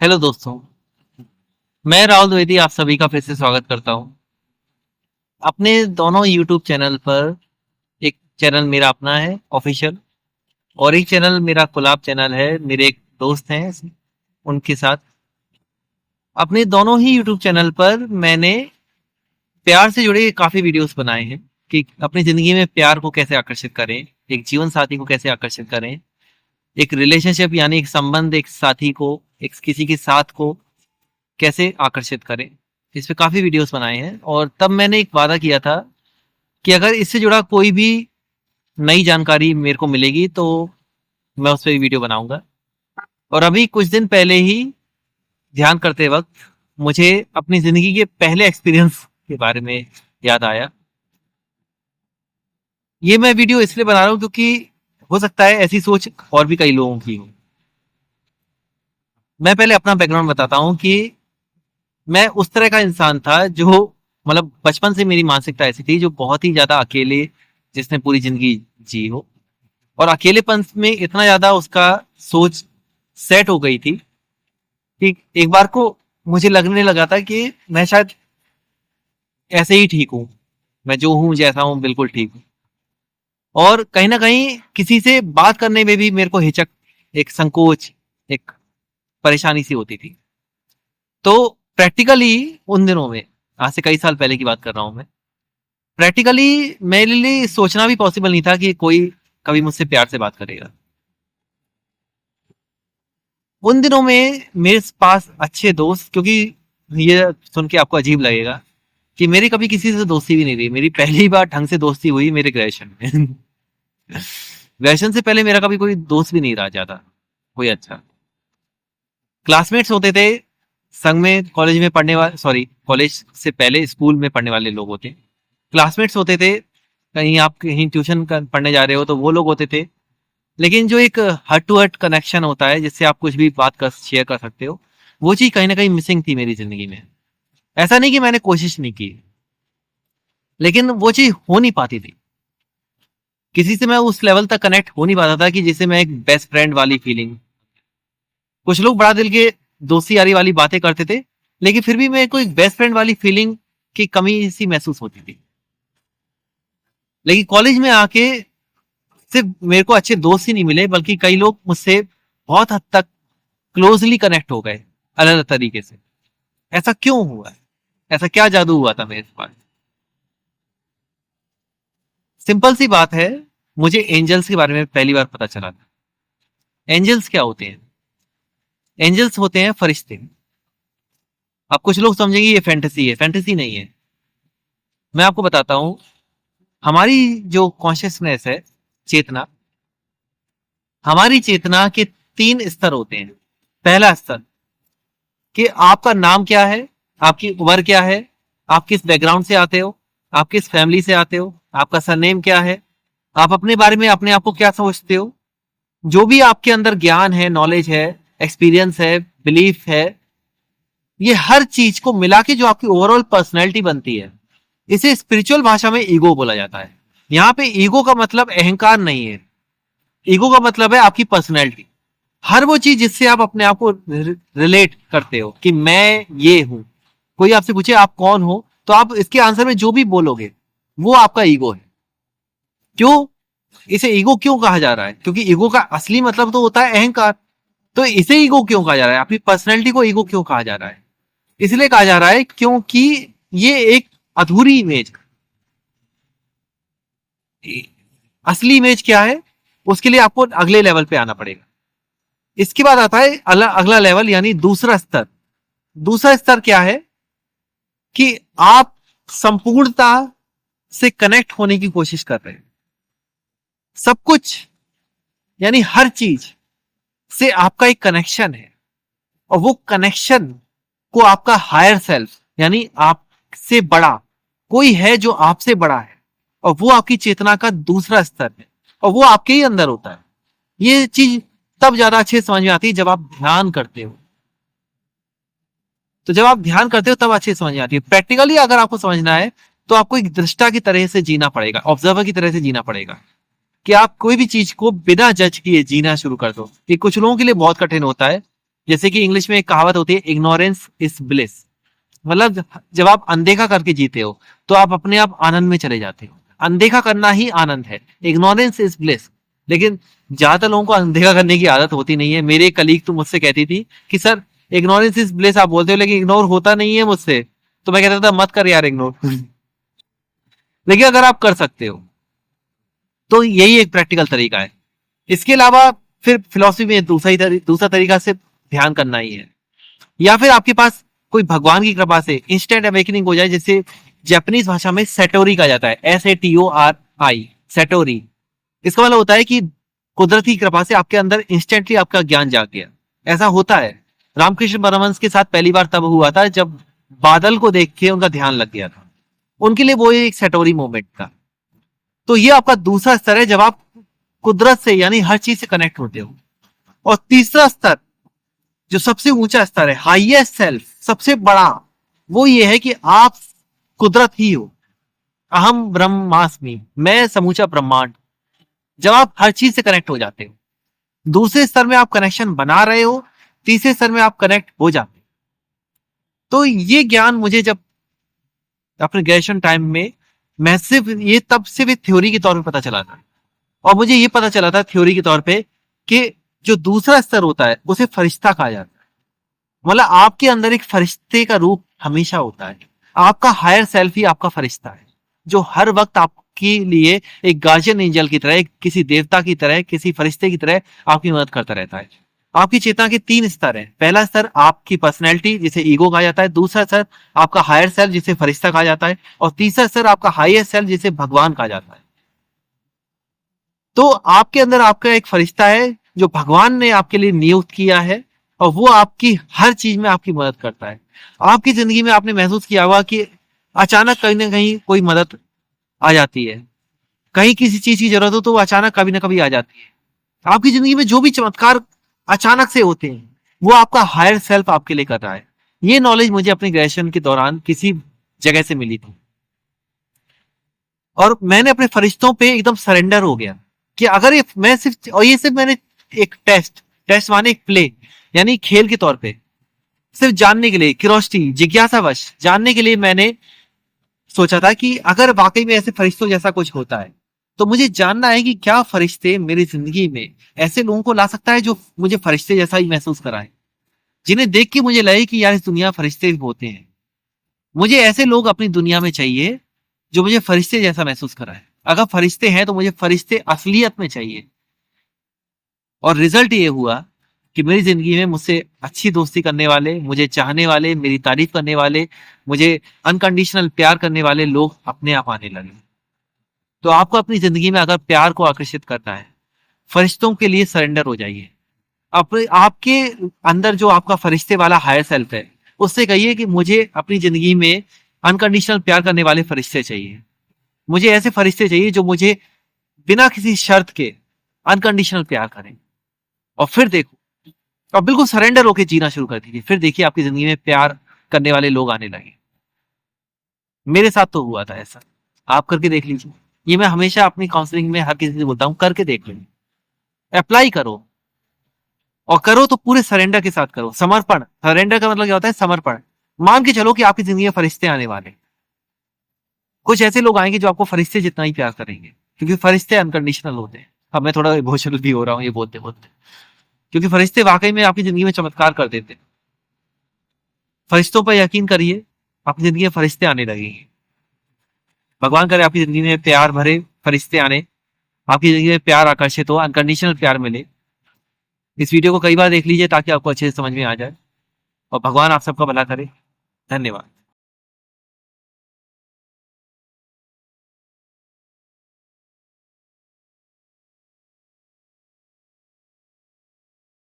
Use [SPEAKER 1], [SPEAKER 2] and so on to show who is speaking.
[SPEAKER 1] Hello दोस्तों। मैं राहुल द्विवेदी आप सभी का फिर से स्वागत करता हूं अपने दोनों यूट्यूब चैनल पर। एक चैनल मेरा अपना है ऑफिशियल, और एक चैनल मेरा कोलैब चैनल है, मेरे एक दोस्त हैं उनके साथ। अपने दोनों ही यूट्यूब चैनल पर मैंने प्यार से जुड़े काफी वीडियोस बनाए हैं कि अपनी जिंदगी में प्यार को कैसे आकर्षित करें, एक जीवन साथी को कैसे आकर्षित करें, एक रिलेशनशिप यानी एक संबंध, एक साथी को, एक किसी के साथ को कैसे आकर्षित करें। इस पे काफी वीडियोस बनाए हैं और तब मैंने एक वादा किया था कि अगर इससे जुड़ा कोई भी नई जानकारी मेरे को मिलेगी तो मैं उस पर वीडियो बनाऊंगा। और अभी कुछ दिन पहले ही ध्यान करते वक्त मुझे अपनी जिंदगी के पहले एक्सपीरियंस के बारे में याद आया। ये मैं वीडियो इसलिए बना रहा हूँ क्योंकि हो सकता है ऐसी सोच और भी कई लोगों की हो। मैं पहले अपना बैकग्राउंड बताता हूँ कि मैं उस तरह का इंसान था जो, मतलब बचपन से मेरी मानसिकता ऐसी थी जो बहुत ही ज्यादा अकेले, जिसने पूरी जिंदगी जी हो, और अकेलेपन में इतना ज्यादा उसका सोच सेट हो गई थी कि एक बार को मुझे लगने लगा था कि मैं शायद ऐसे ही ठीक हूं, मैं जो हूं जैसा हूं बिल्कुल ठीक हूं। और कहीं ना कहीं किसी से बात करने में भी मेरे को हिचक, एक संकोच, एक परेशानी सी होती थी। तो प्रैक्टिकली उन दिनों में, आज से कई साल पहले की बात कर रहा हूं मैं, प्रैक्टिकली मेरे लिए सोचना भी पॉसिबल नहीं था कि कोई कभी मुझसे प्यार से बात करेगा। उन दिनों में मेरे पास अच्छे दोस्त, क्योंकि ये सुन के आपको अजीब लगेगा कि मेरी कभी किसी से दोस्ती भी नहीं रही। मेरी पहली बार ढंग से दोस्ती हुई मेरे ग्रेजुएशन में। ग्रेजुएशन से पहले मेरा कभी कोई दोस्त भी नहीं रहा ज्यादा, कोई अच्छा। क्लासमेट्स होते थे संग में, कॉलेज में पढ़ने वाले, सॉरी कॉलेज से पहले स्कूल में पढ़ने वाले लोग होते, क्लासमेट्स होते थे। कहीं आप कहीं ट्यूशन पढ़ने जा रहे हो तो वो लोग होते थे। लेकिन जो एक हट टू हट कनेक्शन होता है जिससे आप कुछ भी बात कर शेयर कर सकते हो, वो चीज कहीं ना कहीं मिसिंग थी मेरी जिंदगी में। ऐसा नहीं कि मैंने कोशिश नहीं की, लेकिन वो चीज हो नहीं पाती थी। किसी से मैं उस लेवल तक कनेक्ट हो नहीं पाता था कि जिससे मैं एक बेस्ट फ्रेंड वाली फीलिंग। कुछ लोग बड़ा दिल के दोस्ती यारी वाली बातें करते थे, लेकिन फिर भी मेरे को एक बेस्ट फ्रेंड वाली फीलिंग की कमी सी महसूस होती थी। लेकिन कॉलेज में आके सिर्फ मेरे को अच्छे दोस्त ही नहीं मिले, बल्कि कई लोग मुझसे बहुत हद तक क्लोजली कनेक्ट हो गए अलग अलग तरीके से। ऐसा क्यों हुआ? ऐसा क्या जादू हुआ था मेरे पास? सिंपल सी बात है, मुझे एंजल्स के बारे में पहली बार पता चला था। एंजल्स क्या होते हैं? एंजल्स होते हैं फरिश्ते। अब कुछ लोग समझेंगे ये फैंटेसी है, फैंटेसी नहीं है। मैं आपको बताता हूं, हमारी जो कॉन्शियसनेस है, चेतना, हमारी चेतना के तीन स्तर होते हैं। पहला स्तर कि आपका नाम क्या है, आपकी उम्र क्या है, आप किस बैकग्राउंड से आते हो, आप किस फैमिली से आते हो, आपका सरनेम क्या है, आप अपने बारे में अपने आप को क्या सोचते हो। जो भी आपके अंदर ज्ञान है, नॉलेज है, एक्सपीरियंस है, बिलीफ है, ये हर चीज को मिला के जो आपकी ओवरऑल पर्सनैलिटी बनती है, इसे स्पिरिचुअल भाषा में ईगो बोला जाता है। यहाँ पे ईगो का मतलब अहंकार नहीं है, ईगो का मतलब है आपकी पर्सनैलिटी। हर वो चीज जिससे आप अपने आप को रिलेट करते हो कि मैं ये हूं। कोई आपसे पूछे आप कौन हो, तो आप इसके आंसर में जो भी बोलोगे वो आपका ईगो है। क्यों इसे ईगो क्यों कहा जा रहा है? क्योंकि ईगो का असली मतलब तो होता है अहंकार। तो इसे ईगो क्यों कहा जा रहा है, अपनी पर्सनैलिटी को ईगो क्यों कहा जा रहा है? इसलिए कहा जा रहा है क्योंकि ये एक अधूरी इमेज। असली इमेज क्या है, उसके लिए आपको अगले लेवल पे आना पड़ेगा। इसके बाद आता है अगला लेवल, यानी दूसरा स्तर। दूसरा स्तर क्या है कि आप संपूर्णता से कनेक्ट होने की कोशिश कर रहे हैं। सब कुछ यानी हर चीज से आपका एक कनेक्शन है, और वो कनेक्शन को आपका हायर सेल्फ, यानी आपसे बड़ा कोई है जो आपसे बड़ा है, और वो आपकी चेतना का दूसरा स्तर है, और वो आपके ही अंदर होता है। ये चीज तब ज्यादा अच्छे समझ में आती है जब आप ध्यान करते हो। तो जब आप ध्यान करते हो तब अच्छे समझ में आती है। प्रैक्टिकली अगर आपको समझना है तो आपको एक दृष्टा की तरह से जीना पड़ेगा, ऑब्जर्वर की तरह से जीना पड़ेगा, कि आप कोई भी चीज को बिना जज किए जीना शुरू कर दो। ये कुछ लोगों के लिए बहुत कठिन होता है, जैसे कि इंग्लिश में एक कहावत होती है, इग्नोरेंस इज ब्लिस। मतलब जब आप अनदेखा करके जीते हो तो आप अपने आप आनंद में चले जाते हो। अनदेखा करना ही आनंद है, इग्नोरेंस इज ब्लिस। लेकिन ज्यादातर लोगों को अनदेखा करने की आदत होती नहीं है। मेरे कलीग तो मुझसे कहती थी कि सर इग्नोरेंस इज ब्लिस आप बोलते हो, लेकिन इग्नोर होता नहीं है मुझसे। तो मैं कहता था मत कर यार इग्नोर। लेकिन अगर आप कर सकते हो तो यही एक प्रैक्टिकल तरीका है। इसके अलावा फिर फिलॉसफी में दूसरा तरीका से ध्यान करना ही है। या फिर आपके पास कोई भगवान की कृपा से इंस्टेंट अवेकनिंग हो जाए, जैसे जापानीज भाषा में सेटोरी कहा जाता है, SATORI, सेटोरी। इसका मतलब होता है कि कुदरती कृपा से आपके अंदर इंस्टेंटली आपका ज्ञान जाग गया। ऐसा होता है। रामकृष्ण परमहंस के साथ पहली बार तब हुआ था जब बादल को देख के उनका ध्यान लग गया था। उनके लिए वो एक सेटोरी मोमेंट था। तो ये आपका दूसरा स्तर है जब आप कुदरत से यानी हर चीज से कनेक्ट होते हो। और तीसरा स्तर जो सबसे ऊंचा स्तर है, हाईएस्ट सेल्फ, सबसे बड़ा, वो ये है कि आप कुदरत ही हो। अहम ब्रह्मास्मि, मैं समूचा ब्रह्मांड। जब आप हर चीज से कनेक्ट हो जाते हो, दूसरे स्तर में आप कनेक्शन बना रहे हो, तीसरे स्तर में आप कनेक्ट हो जाते हो। तो ये ज्ञान मुझे जब अपने ग्रेजुएशन टाइम में मैं सिर्फ ये तब सिर्फ थ्योरी के तौर पे पता चला था। और मुझे ये पता चला था थ्योरी के तौर पे कि जो दूसरा स्तर होता है उसे फरिश्ता कहा जाता है। मतलब आपके अंदर एक फरिश्ते का रूप हमेशा होता है। आपका हायर सेल्फ ही आपका फरिश्ता है, जो हर वक्त आपके लिए एक गार्जियन एंजल की तरह, किसी देवता की तरह, किसी फरिश्ते की तरह आपकी मदद करता रहता है। आपकी चेतना के 3 स्तर हैं। पहला स्तर आपकी पर्सनैलिटी जिसे ईगो कहा जाता है, दूसरा स्तर आपका हायर सेल्फ जिसे फरिश्ता कहा जाता है, और तीसरा स्तर आपका हायर सेल्फ जिसे भगवान कहा जाता है। तो आपके अंदर आपका एक फरिश्ता है जो भगवान ने आपके लिए नियुक्त किया है, और वो आपकी हर चीज में आपकी मदद करता है। आपकी जिंदगी में आपने महसूस किया होगा कि अचानक कहीं ना कहीं कोई मदद आ जाती है, कहीं किसी चीज की जरूरत हो तो वो अचानक कभी ना कभी आ जाती है। आपकी जिंदगी में जो भी चमत्कार अचानक से होते हैं वो आपका हायर सेल्फ आपके लिए कर रहा है। ये नॉलेज मुझे अपने ग्रेजुएशन के दौरान किसी जगह से मिली थी, और मैंने अपने फरिश्तों पे एकदम सरेंडर हो गया कि अगर ये सिर्फ मैंने एक टेस्ट माने एक प्ले यानी खेल के तौर पे, सिर्फ जानने के लिए, क्यूरियोसिटी, जिज्ञासावश जानने के लिए मैंने सोचा था कि अगर वाकई में ऐसे फरिश्तों जैसा कुछ होता है तो मुझे जानना है कि क्या फरिश्ते मेरी जिंदगी में ऐसे लोगों को ला सकता है जो मुझे फरिश्ते जैसा ही महसूस कराए, जिन्हें देख के मुझे लगे कि यार इस दुनिया फरिश्ते भी होते हैं। मुझे ऐसे लोग अपनी दुनिया में चाहिए जो मुझे फरिश्ते जैसा महसूस कराए। अगर फरिश्ते हैं तो मुझे फरिश्ते असलियत में चाहिए। और रिजल्ट ये हुआ कि मेरी जिंदगी में मुझसे अच्छी दोस्ती करने वाले, मुझे चाहने वाले, मेरी तारीफ करने वाले, मुझे अनकंडीशनल प्यार करने वाले लोग अपने आप आने लगे। तो आपको अपनी जिंदगी में अगर प्यार को आकर्षित करना है, फरिश्तों के लिए सरेंडर हो जाइए। अपने आपके अंदर जो आपका फरिश्ते वाला हायर सेल्फ है उससे कहिए कि मुझे अपनी जिंदगी में अनकंडीशनल प्यार करने वाले फरिश्ते चाहिए। मुझे ऐसे फरिश्ते चाहिए जो मुझे बिना किसी शर्त के अनकंडीशनल प्यार करें। और फिर देखो, और बिल्कुल सरेंडर होकर जीना शुरू कर दीजिए। फिर देखिए आपकी जिंदगी में प्यार करने वाले लोग आने लगे। मेरे साथ तो हुआ था ऐसा, आप करके देख लीजिए। ये मैं हमेशा अपनी काउंसलिंग में हर किसी से बोलता हूँ, करके देख लो, अप्लाई करो, और करो तो पूरे सरेंडर के साथ करो। समर्पण, सरेंडर का मतलब क्या होता है? समर्पण। मान के चलो कि आपकी जिंदगी में फरिश्ते आने वाले, कुछ ऐसे लोग आएंगे जो आपको फरिश्ते जितना ही प्यार करेंगे, क्योंकि फरिश्ते अनकंडीशनल होते हैं। अब मैं थोड़ा इमोशनल भी हो रहा हूँ ये बोलते बोलते, क्योंकि फरिश्ते वाकई में आपकी जिंदगी में चमत्कार कर देते हैं। फरिश्तों पर यकीन करिए, आपकी जिंदगी में फरिश्ते आने लगेंगे। भगवान करे आपकी जिंदगी में प्यार भरे फरिश्ते आने, आपकी जिंदगी में प्यार आकर्षित हो, अनकंडीशनल प्यार मिले। इस वीडियो को कई बार देख लीजिए ताकि आपको अच्छे से समझ में आ जाए, और भगवान आप सबका भला करे। धन्यवाद।